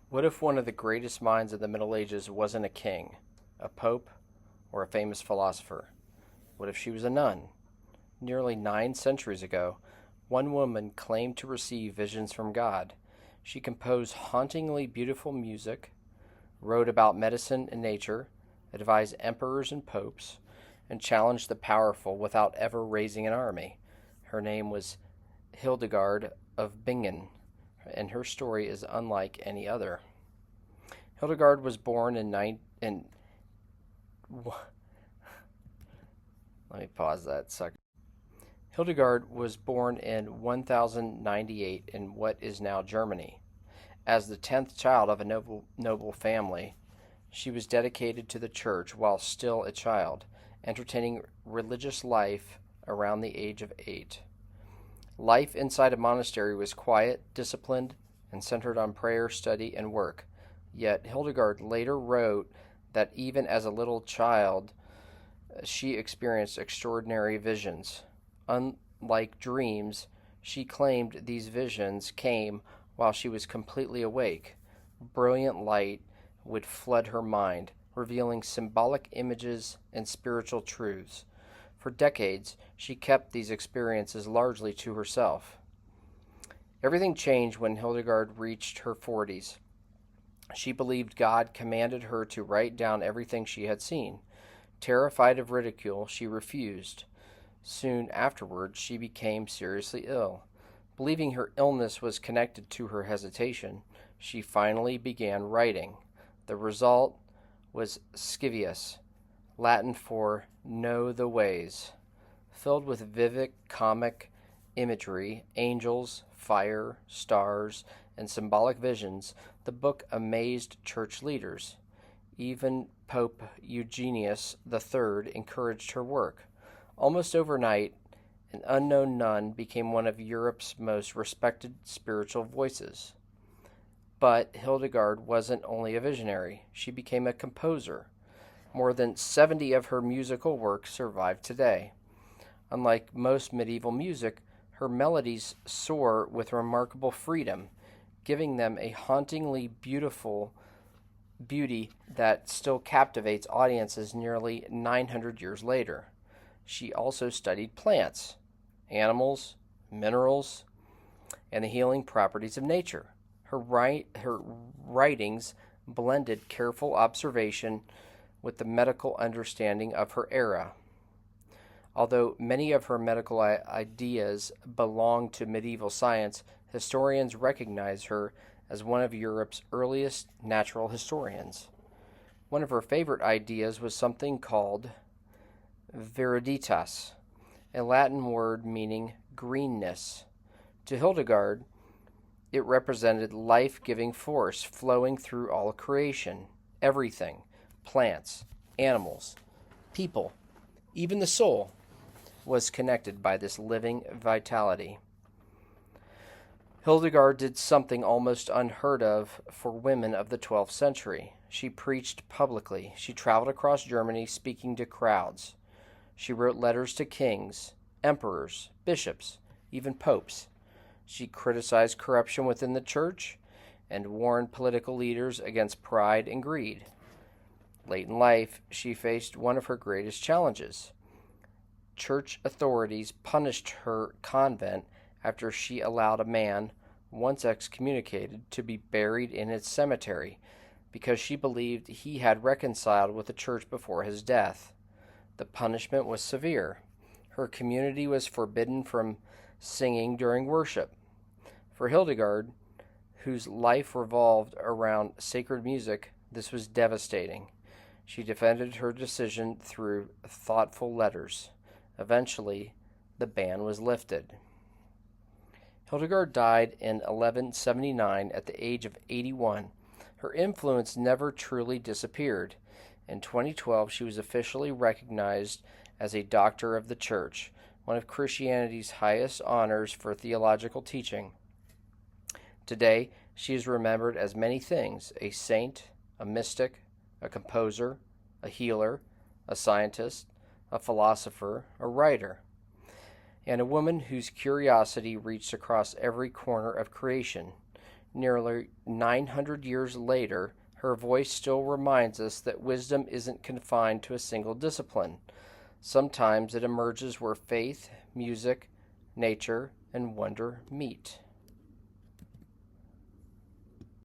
What if one of the greatest minds of the Middle Ages wasn't a king, a pope, or a famous philosopher? What if she was a nun? Nearly 9 centuries ago, one woman claimed to receive visions from God. She composed hauntingly beautiful music, wrote about medicine and nature, advised emperors and popes, and challenged the powerful without ever raising an army. Her name was Hildegard of Bingen, and her story is unlike any other. Hildegard was born in let me pause that second. Hildegard was born in 1098 in what is now Germany. As the 10th child of a noble family, she was dedicated to the church while still a child, entertaining religious life around the age of 8. Life inside a monastery was quiet, disciplined, and centered on prayer, study, and work. Yet Hildegard later wrote that even as a little child, she experienced extraordinary visions. Unlike dreams, she claimed these visions came while she was completely awake. Brilliant light would flood her mind, revealing symbolic images and spiritual truths. For decades, she kept these experiences largely to herself. Everything changed when Hildegard reached her 40s. She believed God commanded her to write down everything she had seen. Terrified of ridicule, she refused. Soon afterwards, she became seriously ill. Believing her illness was connected to her hesitation, she finally began writing. The result was Scivias, Latin for Know the Ways. Filled with vivid comic imagery, angels, fire, stars, and symbolic visions, the book amazed church leaders. Even Pope Eugenius III encouraged her work. Almost overnight, an unknown nun became one of Europe's most respected spiritual voices. But Hildegard wasn't only a visionary, she became a composer. More than 70 of her musical works survive today. Unlike most medieval music, her melodies soar with remarkable freedom, giving them a hauntingly beautiful beauty that still captivates audiences nearly 900 years later. She also studied plants, animals, minerals, and the healing properties of nature. Her writings blended careful observation with the medical understanding of her era. Although many of her medical ideas belong to medieval science, historians recognize her as one of Europe's earliest natural historians. One of her favorite ideas was something called viriditas, a Latin word meaning greenness. To Hildegard, it represented life-giving force flowing through all creation, everything, plants, animals, people, even the soul was connected by this living vitality. Hildegard did something almost unheard of for women of the 12th century. She preached publicly. She traveled across Germany speaking to crowds. She wrote letters to kings, emperors, bishops, even popes. She criticized corruption within the church and warned political leaders against pride and greed. Late in life, she faced one of her greatest challenges. Church authorities punished her convent after she allowed a man, once excommunicated, to be buried in its cemetery because she believed he had reconciled with the church before his death. The punishment was severe. Her community was forbidden from singing during worship. For Hildegard, whose life revolved around sacred music, this was devastating. She defended her decision through thoughtful letters. Eventually, the ban was lifted. Hildegard died in 1179 at the age of 81. Her influence never truly disappeared. In 2012, she was officially recognized as a Doctor of the Church, one of Christianity's highest honors for theological teaching. Today, she is remembered as many things: a saint, a mystic, a composer, a healer, a scientist, a philosopher, a writer, and a woman whose curiosity reached across every corner of creation. Nearly 900 years later, her voice still reminds us that wisdom isn't confined to a single discipline. Sometimes it emerges where faith, music, nature, and wonder meet.